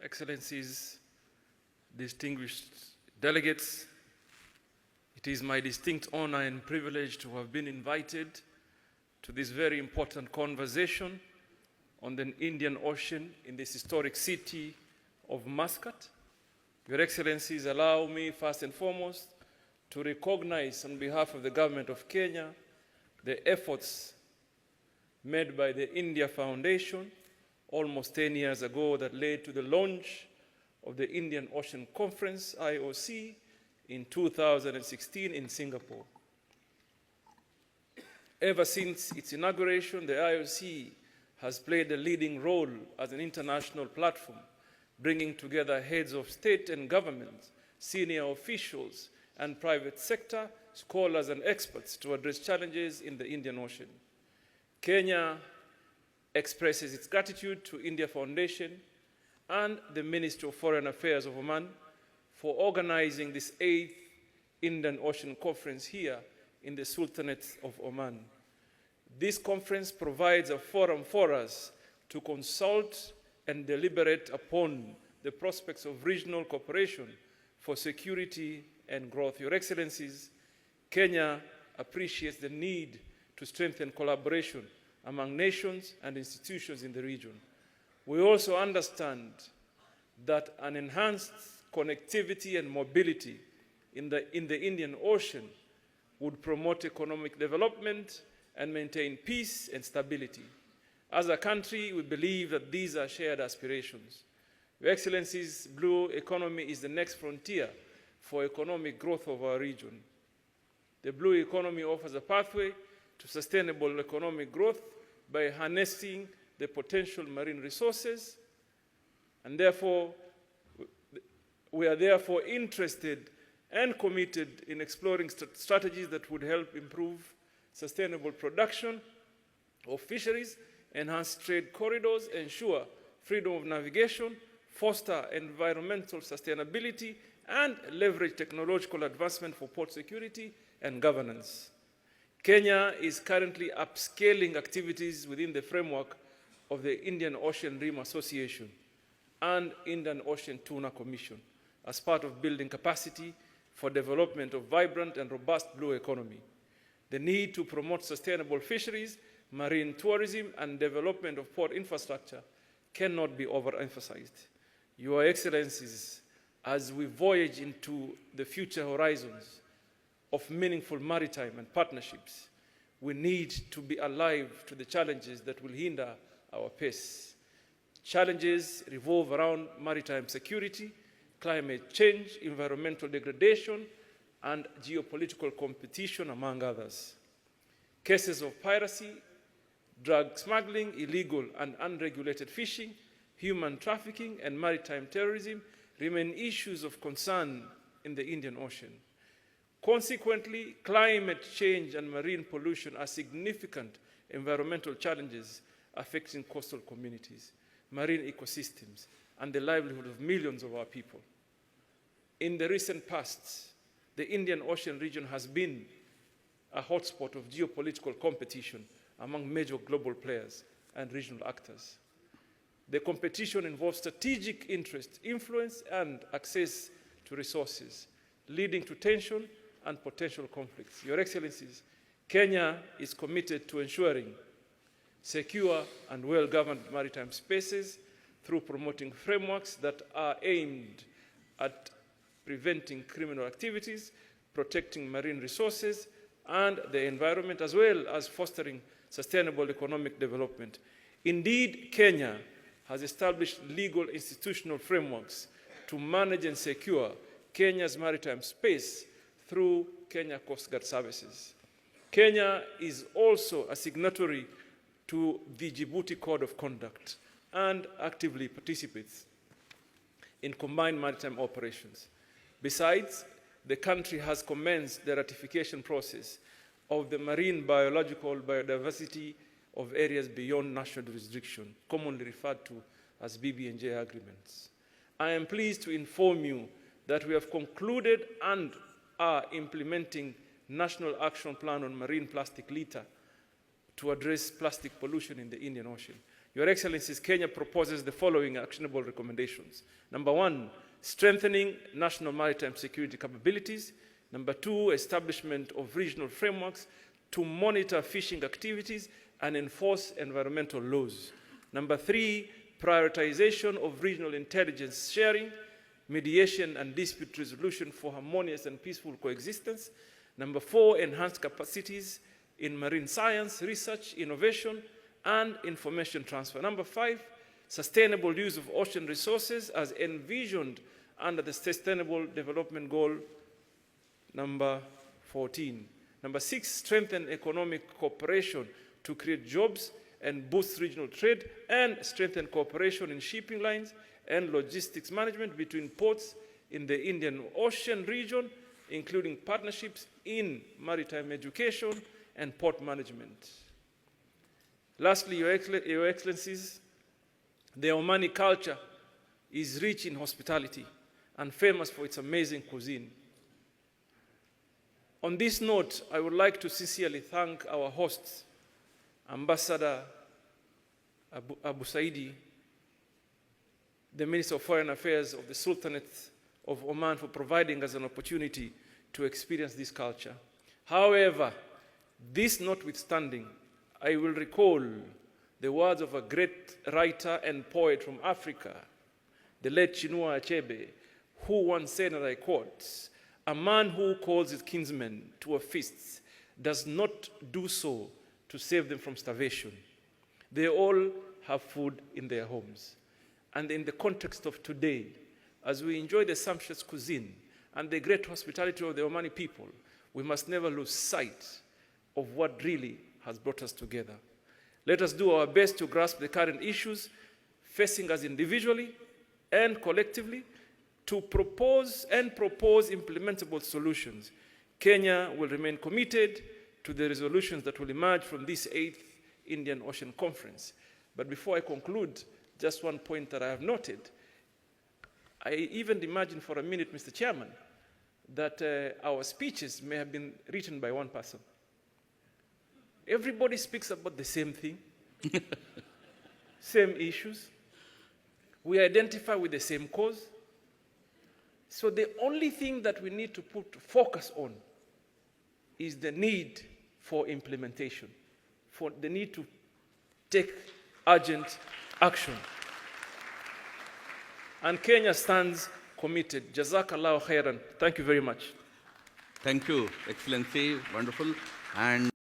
Excellencies, distinguished delegates, it is my distinct honor and privilege to have been invited to this very important conversation on the Indian Ocean in this historic city of Muscat. Your Excellencies, allow me first and foremost to recognize on behalf of the government of Kenya the efforts made by the India Foundation almost 10 years ago that led to the launch of the Indian Ocean Conference, IOC, in 2016 in Singapore. Ever since its inauguration, the IOC has played a leading role as an international platform, bringing together heads of state and government, senior officials, and private sector, scholars and experts to address challenges in the Indian Ocean. Kenya expresses its gratitude to India Foundation and the Ministry of Foreign Affairs of Oman for organizing this 8th Indian Ocean Conference here in the Sultanate of Oman. This conference provides a forum for us to consult and deliberate upon the prospects of regional cooperation for security and growth. Your Excellencies, Kenya appreciates the need to strengthen collaboration among nations and institutions in the region. We also understand that an enhanced connectivity and mobility in the Indian Ocean would promote economic development and maintain peace and stability. As a country, we believe that these are shared aspirations. Your Excellencies, blue economy is the next frontier for economic growth of our region. The blue economy offers a pathway to sustainable economic growth by harnessing the potential marine resources, and therefore, we are therefore interested and committed in exploring strategies that would help improve sustainable production of fisheries, enhance trade corridors, ensure freedom of navigation, foster environmental sustainability, and leverage technological advancement for port security and governance. Kenya is currently upscaling activities within the framework of the Indian Ocean Rim Association and Indian Ocean Tuna Commission as part of building capacity for development of vibrant and robust blue economy. The need to promote sustainable fisheries, marine tourism, and development of port infrastructure cannot be overemphasized. Your Excellencies, as we voyage into the future horizons of meaningful maritime and partnerships, we need to be alive to the challenges that will hinder our pace. Challenges revolve around maritime security, climate change, environmental degradation, and geopolitical competition, among others. Cases of piracy, drug smuggling, illegal and unregulated fishing, human trafficking, and maritime terrorism remain issues of concern in the Indian Ocean. Consequently, climate change and marine pollution are significant environmental challenges affecting coastal communities, marine ecosystems, and the livelihood of millions of our people. In the recent past, the Indian Ocean region has been a hotspot of geopolitical competition among major global players and regional actors. The competition involves strategic interest, influence, and access to resources, leading to tension and potential conflicts. Your Excellencies, Kenya is committed to ensuring secure and well-governed maritime spaces through promoting frameworks that are aimed at preventing criminal activities, protecting marine resources and the environment, as well as fostering sustainable economic development. Indeed, Kenya has established legal institutional frameworks to manage and secure Kenya's maritime space through Kenya Coast Guard Services. Kenya is also a signatory to the Djibouti Code of Conduct and actively participates in combined maritime operations. Besides, the country has commenced the ratification process of the Marine Biological Biodiversity of Areas Beyond National Jurisdiction, commonly referred to as BBNJ agreements. I am pleased to inform you that we have concluded and are implementing National Action Plan on Marine Plastic Litter to address plastic pollution in the Indian Ocean. Your Excellencies, Kenya proposes the following actionable recommendations. Number 1, strengthening national maritime security capabilities. Number 2, establishment of regional frameworks to monitor fishing activities and enforce environmental laws. Number 3, prioritization of regional intelligence sharing, mediation and dispute resolution for harmonious and peaceful coexistence. Number 4, enhanced capacities in marine science, research, innovation, and information transfer. Number 5, sustainable use of ocean resources as envisioned under the Sustainable Development Goal number 14. Number 6, strengthen economic cooperation to create jobs and boost regional trade, and strengthen cooperation in shipping lines and logistics management between ports in the Indian Ocean region, including partnerships in maritime education and port management. Lastly, Your Excellencies, the Omani culture is rich in hospitality and famous for its amazing cuisine. On this note, I would like to sincerely thank our hosts, Ambassador Abu Saidi, the Minister of Foreign Affairs of the Sultanate of Oman, for providing us an opportunity to experience this culture. However, this notwithstanding, I will recall the words of a great writer and poet from Africa, the late Chinua Achebe, who once said, and I quote, "A man who calls his kinsmen to a feast does not do so to save them from starvation. They all have food in their homes." And in the context of today, as we enjoy the sumptuous cuisine and the great hospitality of the Omani people, we must never lose sight of what really has brought us together. Let us do our best to grasp the current issues facing us individually and collectively, to propose implementable solutions. Kenya will remain committed to the resolutions that will emerge from this 8th Indian Ocean Conference. But before I conclude, just one point that I have noted. I even imagined for a minute, Mr. Chairman, that our speeches may have been written by one person. Everybody speaks about the same thing, same issues. We identify with the same cause. So the only thing that we need to put focus on is the need for implementation, for the need to take urgent action. And Kenya stands committed. Jazakallah khairan. Thank you very much. Thank you, Excellency. Wonderful. And